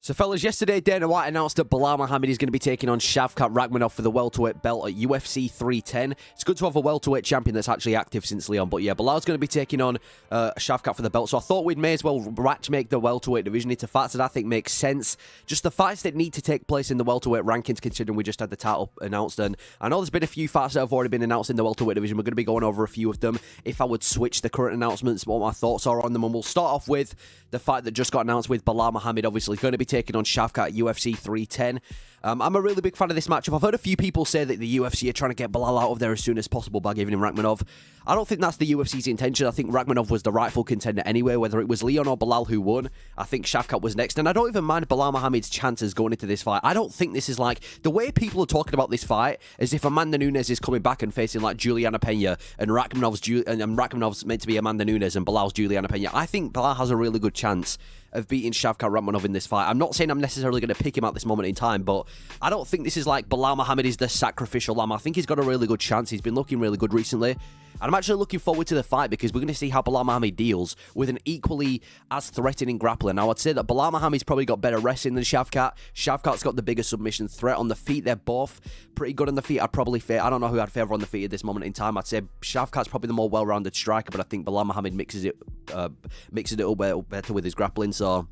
So, fellas, yesterday Dana White announced that Belal Muhammad is going to be taking on Shavkat Rakhmonov for the welterweight belt at UFC 310. It's good to have a welterweight champion that's actually active since Leon. But yeah, Belal's going to be taking on Shavkat for the belt. So I thought we'd may as well matchmake the welterweight division into fights that I think make sense. Just the fights that need to take place in the welterweight rankings, considering we just had the title announced. And I know there's been a few fights that have already been announced in the welterweight division. We're going to be going over a few of them. If I would switch the current announcements, what my thoughts are on them. And we'll start off with the fight that just got announced with Belal Muhammad, obviously going to be taking on Shavkat at UFC 310. I'm a really big fan of this matchup. I've heard a few people say that the UFC are trying to get Belal out of there as soon as possible by giving him Rakhmonov. I don't think that's the UFC's intention. I think Rakhmonov was the rightful contender anyway, whether it was Leon or Belal who won. I think Shavkat was next, and I don't even mind Belal Muhammad's chances going into this fight. I don't think this is like, the way people are talking about this fight as if Amanda Nunes is coming back and facing like Juliana Pena, and Rakhmonov's meant to be Amanda Nunes and Belal's Juliana Pena. I think Belal has a really good chance of beating Shavkat Rakhmonov in this fight. I'm not saying I'm necessarily going to pick him at this moment in time, but I don't think this is like Belal Muhammad is the sacrificial lamb. I think he's got a really good chance. He's been looking really good recently. And I'm actually looking forward to the fight because we're going to see how Belal Muhammad deals with an equally as threatening grappler. Now, I'd say that Belal Muhammad's probably got better wrestling than Shavkat. Shavkat's got the bigger submission threat on the feet. They're both pretty good on the feet. I don't know who I'd favour on the feet at this moment in time. I'd say Shavkat's probably the more well-rounded striker, but I think Belal Muhammad mixes it up better with his grappling. So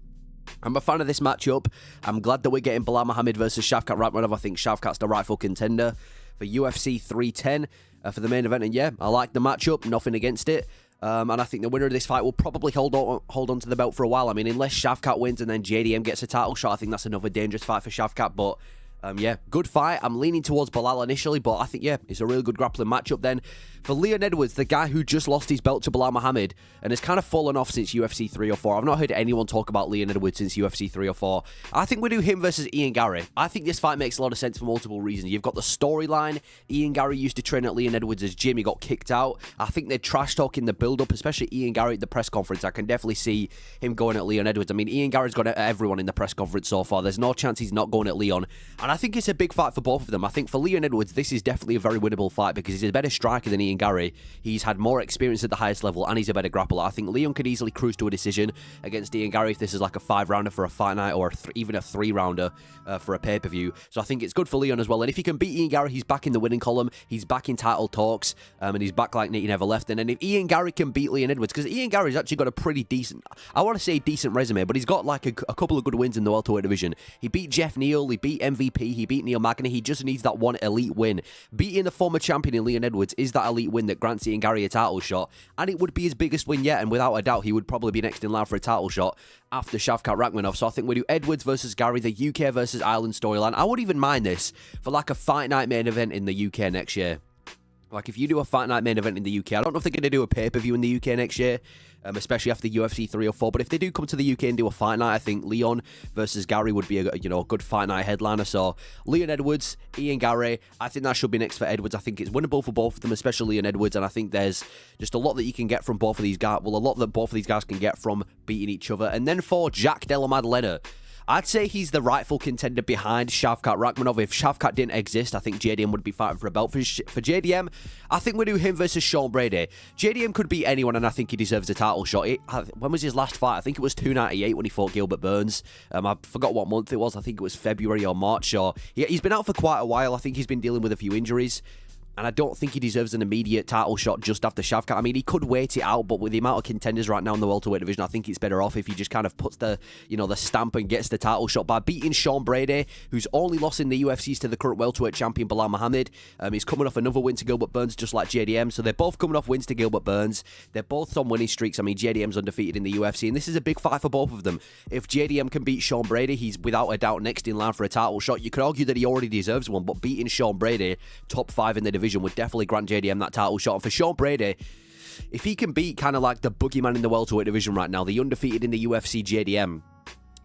I'm a fan of this matchup. I'm glad that we're getting Belal Muhammad versus Shavkat Rakhmonov. I think Shavkat's the rightful contender for UFC 310 for the main event. And yeah, I like the matchup. Nothing against it. And I think the winner of this fight will probably hold on to the belt for a while. I mean, unless Shavkat wins and then JDM gets a title shot, I think that's another dangerous fight for Shavkat. But yeah, good fight. I'm leaning towards Belal initially, but I think, yeah, it's a really good grappling matchup then. For Leon Edwards, the guy who just lost his belt to Belal Muhammad and has kind of fallen off since UFC 304. I've not heard anyone talk about Leon Edwards since UFC 304. I think we do him versus Ian Garry. I think this fight makes a lot of sense for multiple reasons. You've got the storyline. Ian Garry used to train at Leon Edwards' gym. He got kicked out. I think they're trash talking the build-up, especially Ian Garry at the press conference. I can definitely see him going at Leon Edwards. I mean, Ian Garry's gone at everyone in the press conference so far. There's no chance he's not going at Leon. And I think it's a big fight for both of them. I think for Leon Edwards, this is definitely a very winnable fight because he's a better striker than Ian Garry. He's had more experience at the highest level and he's a better grappler. I think Leon could easily cruise to a decision against Ian Garry if this is like a 5-rounder for a fight night or even a 3-rounder for a pay-per-view. So I think it's good for Leon as well. And if he can beat Ian Garry, he's back in the winning column. He's back in title talks and he's back like he never left. And then if Ian Garry can beat Leon Edwards, because Ian Garry's actually got a pretty decent, I want to say decent resume, but he's got like a couple of good wins in the welterweight division. He beat Jeff Neal, he beat MVP, he beat Neil Magny. He just needs that one elite win. Beating the former champion in Leon Edwards is that elite win that grants Ian Garry a title shot, and it would be his biggest win yet, and without a doubt, he would probably be next in line for a title shot after Shavkat Rakhmonov. So I think we do Edwards versus Garry, the UK versus Ireland storyline. I wouldn't even mind this for like a fight night main event in the UK next year. Like, if you do a fight night main event in the UK, I don't know if they're going to do a pay-per-view in the UK next year, especially after UFC 304, but if they do come to the UK and do a fight night, I think Leon versus Garry would be a good fight night headliner. So, Leon Edwards, Ian Garry, I think that should be next for Edwards. I think it's winnable for both of them, especially Leon Edwards, and I think there's just a lot that you can get from both of these guys. Well, a lot that both of these guys can get from beating each other. And then for Jack Della Maddalena, I'd say he's the rightful contender behind Shavkat Rakhmonov. If Shavkat didn't exist, I think JDM would be fighting for a belt. For JDM, I think we do him versus Shawn Brady. JDM could beat anyone, and I think he deserves a title shot. When was his last fight? I think it was 298 when he fought Gilbert Burns. I forgot what month it was. I think it was February or March. So he's been out for quite a while. I think he's been dealing with a few injuries. And I don't think he deserves an immediate title shot just after Shavkat. I mean, he could wait it out, but with the amount of contenders right now in the welterweight division, I think it's better off if he just kind of puts the stamp and gets the title shot by beating Shawn Brady, who's only lost in the UFCs to the current welterweight champion, Belal Muhammad. He's coming off another win to Gilbert Burns, just like JDM. So they're both coming off wins to Gilbert Burns. They're both on winning streaks. I mean, JDM's undefeated in the UFC, and this is a big fight for both of them. If JDM can beat Shawn Brady, he's without a doubt next in line for a title shot. You could argue that he already deserves one, but beating Shawn Brady, top 5 in the division, would definitely grant JDM that title shot. And for Shawn Brady, if he can beat kind of like the boogeyman in the welterweight division right now, the undefeated in the UFC JDM,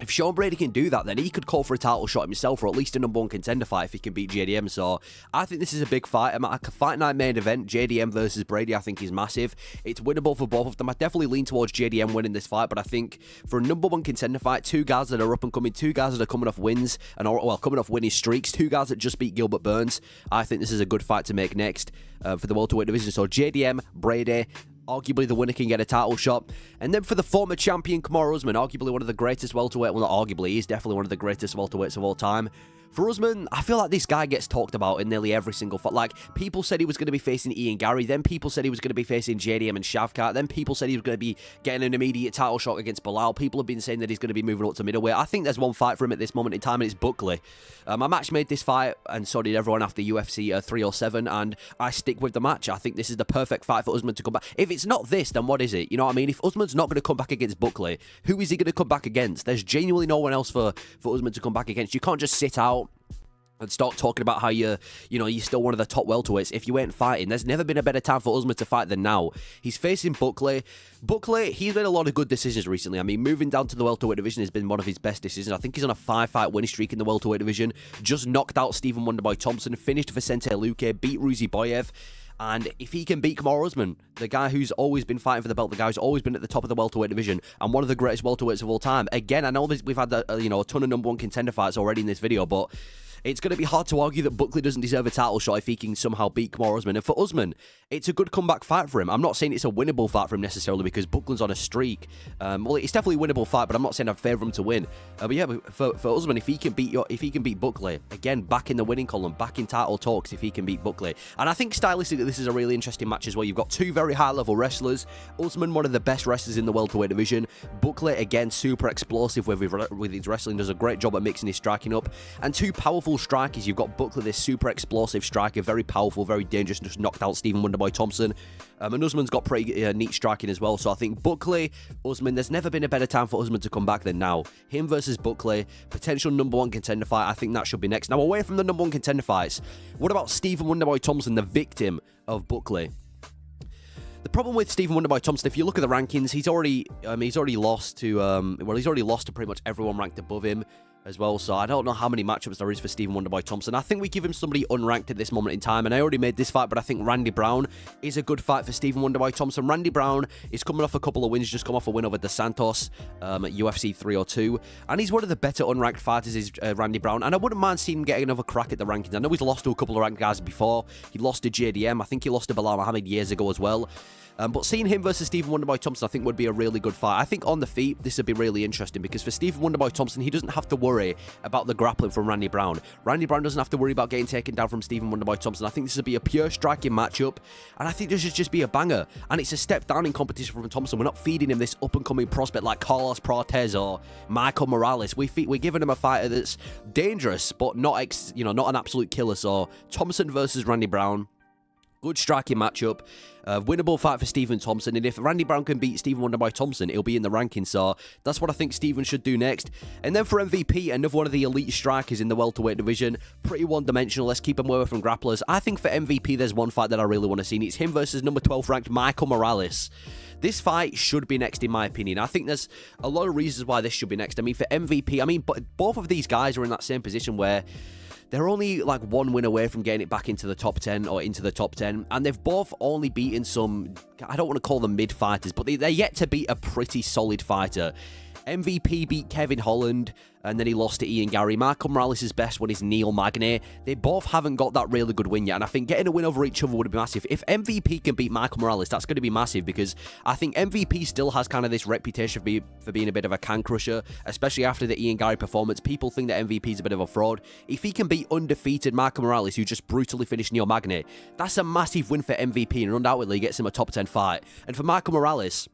if Shawn Brady can do that, then he could call for a title shot himself, or at least a #1 contender fight if he can beat JDM. So I think this is a big fight. Like a fight night main event, JDM versus Brady, I think is massive. It's winnable for both of them. I definitely lean towards JDM winning this fight, but I think for a #1 contender fight, two guys that are up and coming, two guys that are coming off wins, and coming off winning streaks, two guys that just beat Gilbert Burns, I think this is a good fight to make next for the welterweight division. So JDM, Brady, Arguably, the winner can get a title shot. And then for the former champion, Kamaru Usman, arguably one of the greatest welterweight, well, not arguably, he's definitely one of the greatest welterweights of all time. For Usman, I feel like this guy gets talked about in nearly every single fight. Like, people said he was going to be facing Ian Gary, then people said he was going to be facing JDM and Shavkat, then people said he was going to be getting an immediate title shot against Belal. People have been saying that he's going to be moving up to middleweight. I think there's one fight for him at this moment in time, and it's Buckley. I match made this fight, and so did everyone after UFC 307, and I stick with the match. I think this is the perfect fight for Usman to come back. If it's not this, then what is it? You know what I mean? If Usman's not going to come back against Buckley, who is he going to come back against? There's genuinely no one else for Usman to come back against. You can't just sit out and start talking about how you're still one of the top welterweights if you ain't fighting. There's never been a better time for Usman to fight than now. He's facing Buckley. Buckley, he's made a lot of good decisions recently. I mean, moving down to the welterweight division has been one of his best decisions. I think he's on a 5-fight winning streak in the welterweight division. Just knocked out Stephen Wonderboy Thompson, finished Vicente Luque, beat Ruzi Boyev. And if he can beat Kamaru Usman, the guy who's always been fighting for the belt, the guy who's always been at the top of the welterweight division, and one of the greatest welterweights of all time. Again, I know we've had a ton of number one contender fights already in this video, but it's going to be hard to argue that Buckley doesn't deserve a title shot if he can somehow beat Kamaru Usman. And for Usman, it's a good comeback fight for him. I'm not saying it's a winnable fight for him necessarily because Buckley's on a streak. Well, it's definitely a winnable fight, but I'm not saying I favour him to win. But yeah, for Usman, if he can beat Buckley, again, back in the winning column, back in title talks, if he can beat Buckley. And I think stylistically, this is a really interesting match as well. You've got two very high-level wrestlers. Usman, one of the best wrestlers in the welterweight division. Buckley, again, super explosive with his wrestling, does a great job at mixing his striking up. And two powerful strikers. You've got Buckley, this super explosive striker, very powerful, very dangerous, just knocked out Stephen Wonderboy Thompson. And Usman's got pretty neat striking as well. So I think Buckley, Usman, there's never been a better time for Usman to come back than now. Him versus Buckley, potential number one contender fight. I think that should be next. Now, away from the number one contender fights, what about Stephen Wonderboy Thompson, the victim of Buckley? The problem with Stephen Wonderboy Thompson, if you look at the rankings, he's already lost to pretty much everyone ranked above him as well. So I don't know how many matchups there is for Stephen Wonderboy Thompson. I think we give him somebody unranked at this moment in time, and I already made this fight, but I think Randy Brown is a good fight for Stephen Wonderboy Thompson. Randy Brown is coming off a couple of wins, just come off a win over Dos Santos at UFC 302, and he's one of the better unranked fighters, is Randy Brown, and I wouldn't mind seeing him getting another crack at the rankings. I know he's lost to a couple of ranked guys before. He lost to JDM. I think he lost to Belal Muhammad years ago as well. But seeing him versus Stephen Wonderboy Thompson, I think, would be a really good fight. I think on the feet, this would be really interesting because for Stephen Wonderboy Thompson, he doesn't have to worry about the grappling from Randy Brown. Randy Brown doesn't have to worry about getting taken down from Stephen Wonderboy Thompson. I think this would be a pure striking matchup, and I think this should just be a banger. And it's a step down in competition from Thompson. We're not feeding him this up-and-coming prospect like Carlos Prates or Michael Morales. We're giving him a fighter that's dangerous, but not an absolute killer. So Thompson versus Randy Brown. Good striking matchup. Winnable fight for Stephen Thompson. And if Randy Brown can beat Stephen Wonderboy Thompson, he'll be in the rankings. So that's what I think Stephen should do next. And then for MVP, another one of the elite strikers in the welterweight division. Pretty one-dimensional. Let's keep him away from grapplers. I think for MVP, there's one fight that I really want to see. And it's him versus number 12 ranked Michael Morales. This fight should be next, in my opinion. I think there's a lot of reasons why this should be next. I mean, for MVP, both of these guys are in that same position where they're only like one win away from getting it back into the top 10 or into the top 10. And they've both only beaten some, I don't want to call them mid-fighters, but they're yet to beat a pretty solid fighter. MVP beat Kevin Holland, and then he lost to Ian Gary. Michael Morales' best one is Neil Magny. They both haven't got that really good win yet, and I think getting a win over each other would be massive. If MVP can beat Michael Morales, that's going to be massive, because I think MVP still has kind of this reputation for being a bit of a can crusher, especially after the Ian Gary performance. People think that MVP is a bit of a fraud. If he can beat undefeated Michael Morales, who just brutally finished Neil Magny, that's a massive win for MVP, and undoubtedly gets him a top 10 fight. And for Michael Morales,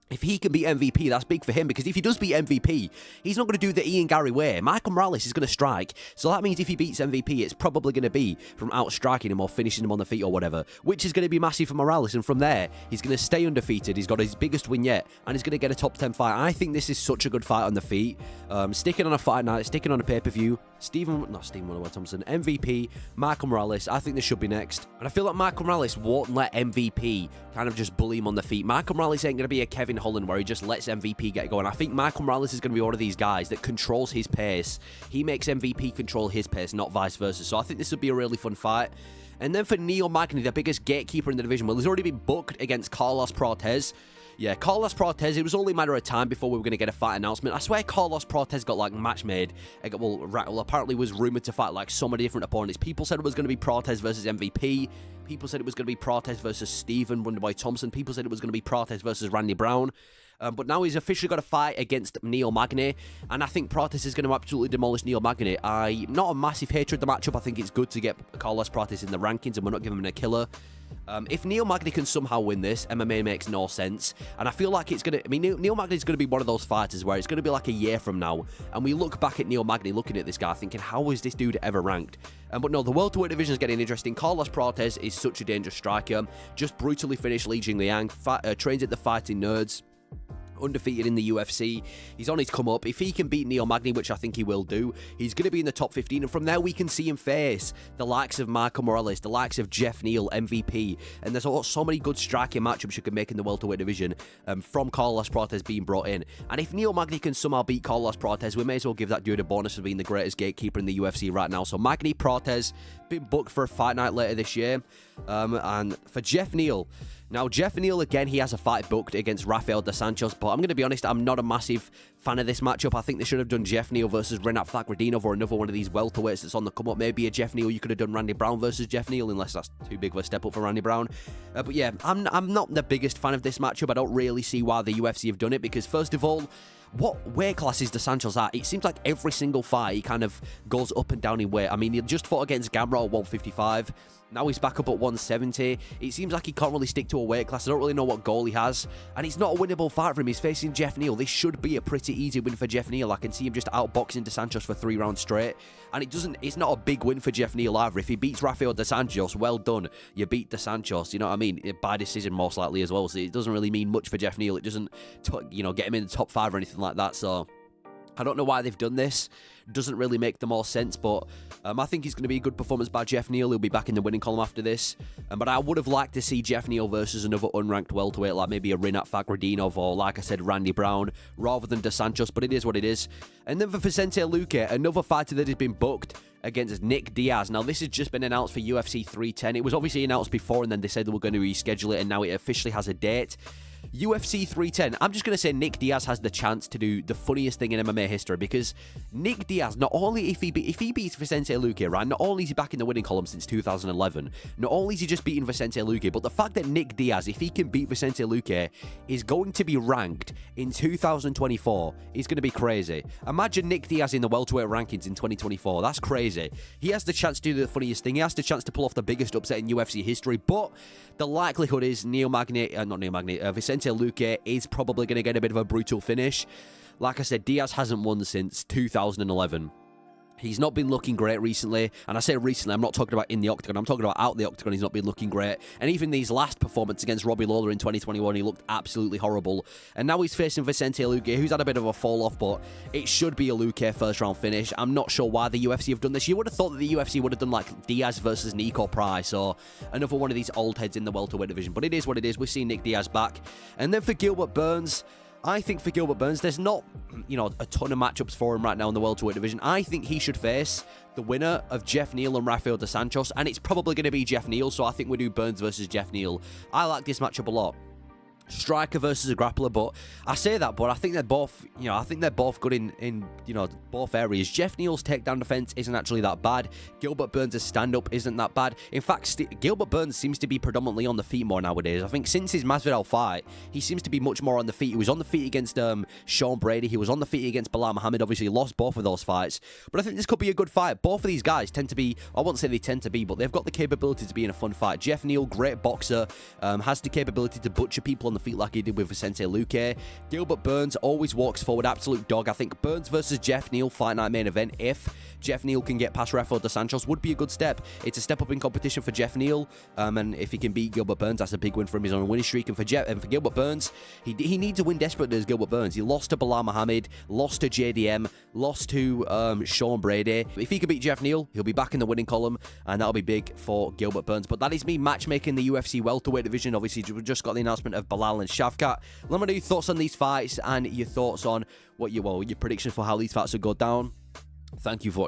if he can beat MVP, that's big for him, because if he does beat MVP, he's not going to do the Ian Gary way. Michael Morales is going to strike, so that means if he beats MVP, it's probably going to be from outstriking him or finishing him on the feet or whatever, which is going to be massive for Morales, and from there, he's going to stay undefeated. He's got his biggest win yet, and he's going to get a top 10 fight. I think this is such a good fight on the feet. Sticking on a fight night, sticking on a pay-per-view, Stephen Wonderboy Thompson, MVP, Michael Morales, I think this should be next. And I feel like Michael Morales won't let MVP kind of just bully him on the feet. Michael Morales ain't going to be a Kevin Holland where he just lets MVP get going. I think Michael Morales is going to be one of these guys that controls his pace. He makes MVP control his pace, not vice versa. So I think this would be a really fun fight. And then for Neil Magny, the biggest gatekeeper in the division, well, he's already been booked against Carlos Prates. Yeah, Carlos Prates, it was only a matter of time before we were going to get a fight announcement. I swear Carlos Prates got, like, match made. Well, apparently was rumoured to fight, like, so many different opponents. People said it was going to be Prates versus MVP. People said it was going to be Prates versus Steven Wonderboy Thompson. People said it was going to be Prates versus Randy Brown. But now he's officially got a fight against Neil Magny, and I think Prates is going to absolutely demolish Neil Magny. I'm not a massive hater of the matchup. I think it's good to get Carlos Prates in the rankings, and we're not giving him a killer. If Neil Magny can somehow win this, MMA makes no sense. And I feel like it's going to... I mean, Neil Magny is going to be one of those fighters where it's going to be like a year from now, and we look back at Neil Magny, looking at this guy, thinking, how is this dude ever ranked? But no, the welterweight division is getting interesting. Carlos Prates is such a dangerous striker. Just brutally finished Li Jingliang. Trains at the Fighting Nerds. Undefeated in the UFC. He's on his come up. If he can beat Neil Magny, which I think he will do, he's going to be in the top 15, and from there we can see him face the likes of Marco Morales, the likes of Jeff Neal, MVP, and there's so many good striking matchups you can make in the welterweight division from Carlos Prates being brought in. And if Neil Magny can somehow beat Carlos Prates, we may as well give that dude a bonus for being the greatest gatekeeper in the UFC right now. So Magny, Prates, been booked for a fight night later this year. And for Jeff Neal, now, Jeff Neal, again, he has a fight booked against Rafael dos Anjos, but I'm going to be honest, I'm not a massive fan of this matchup. I think they should have done Jeff Neal versus Renat Fakhretdinov or another one of these welterweights that's on the come up. Maybe a Jeff Neal, you could have done Randy Brown versus Jeff Neal, unless that's too big of a step up for Randy Brown. But yeah, I'm not the biggest fan of this matchup. I don't really see why the UFC have done it, because first of all, what weight class is dos Anjos at? It seems like every single fight he kind of goes up and down in weight. I mean, he just fought against Gamrot at 155. Now he's back up at 170. It seems like he can't really stick to a weight class. I don't really know what goal he has. And it's not a winnable fight for him. He's facing Jeff Neal. This should be a pretty easy win for Jeff Neal. I can see him just outboxing dos Anjos for 3 rounds straight. And it's not a big win for Jeff Neal either. If he beats Rafael dos Anjos, well done. You beat dos Anjos, you know what I mean? By decision most likely as well. So it doesn't really mean much for Jeff Neal. It doesn't, get him in the top 5 or anything like that. So I don't know why they've done this. Doesn't really make the most sense, but I think it's going to be a good performance by Jeff Neal. He'll be back in the winning column after this. But I would have liked to see Jeff Neal versus another unranked welterweight, like maybe a Renat Fakhretdinov or, like I said, Randy Brown, rather than dos Anjos, but it is what it is. And then for Vicente Luque, another fighter that has been booked against Nick Diaz. Now, this has just been announced for UFC 310. It was obviously announced before, and then they said they were going to reschedule it, and now it officially has a date. UFC 310, I'm just going to say Nick Diaz has the chance to do the funniest thing in MMA history, because Nick Diaz, not only if he beats Vicente Luque, right, not only is he back in the winning column since 2011, not only is he just beating Vicente Luque, but the fact that Nick Diaz, if he can beat Vicente Luque, is going to be ranked in 2024 is going to be crazy. Imagine Nick Diaz in the welterweight rankings in 2024. That's crazy. He has the chance to do the funniest thing. He has the chance to pull off the biggest upset in UFC history, but the likelihood is Vicente Luque is probably going to get a bit of a brutal finish. Like I said, Diaz hasn't won since 2011. He's not been looking great recently, and I say recently, I'm not talking about in the octagon, I'm talking about out the octagon. He's not been looking great, and even these last performance against Robbie Lawler in 2021, he looked absolutely horrible, and now he's facing Vicente Luque, who's had a bit of a fall off, but it should be a Luque first round finish. I'm not sure why the UFC have done this. You would have thought that the UFC would have done like Diaz versus Nico Price, or another one of these old heads in the welterweight division, but it is what it is. We're seeing Nick Diaz back. And then for Gilbert Burns, I think for Gilbert Burns, there's not, a ton of matchups for him right now in the welterweight division. I think he should face the winner of Jeff Neal and Rafael dos Anjos, and it's probably going to be Jeff Neal, so I think we do Burns versus Jeff Neal. I like this matchup a lot. Striker versus a grappler, but I say that, but I think they're both, good in both areas. Jeff Neal's takedown defense isn't actually that bad. Gilbert Burns' stand-up isn't that bad. In fact, Gilbert Burns seems to be predominantly on the feet more nowadays. I think since his Masvidal fight, he seems to be much more on the feet. He was on the feet against Shawn Brady. He was on the feet against Belal Muhammad. Obviously, lost both of those fights, but I think this could be a good fight. Both of these guys tend to be, I won't say they tend to be, but they've got the capability to be in a fun fight. Jeff Neal, great boxer, has the capability to butcher people on the feet like he did with Vicente Luque. Gilbert Burns always walks forward, absolute dog. I think Burns versus Jeff Neal fight night main event, if Jeff Neal can get past Rafael dos Anjos, would be a good step. It's a step up in competition for Jeff Neal, and if he can beat Gilbert Burns, that's a big win for him. He's on a winning streak, and for Gilbert Burns, he needs a win desperately as Gilbert Burns. He lost to Belal Muhammad, lost to JDM, lost to Shawn Brady. If he can beat Jeff Neal, he'll be back in the winning column, and that'll be big for Gilbert Burns. But that is me matchmaking the UFC welterweight division. Obviously, we just got the announcement of Belal and Shavkat. Let me know your thoughts on these fights and your thoughts on your predictions for how these fights will go down. Thank you for watching.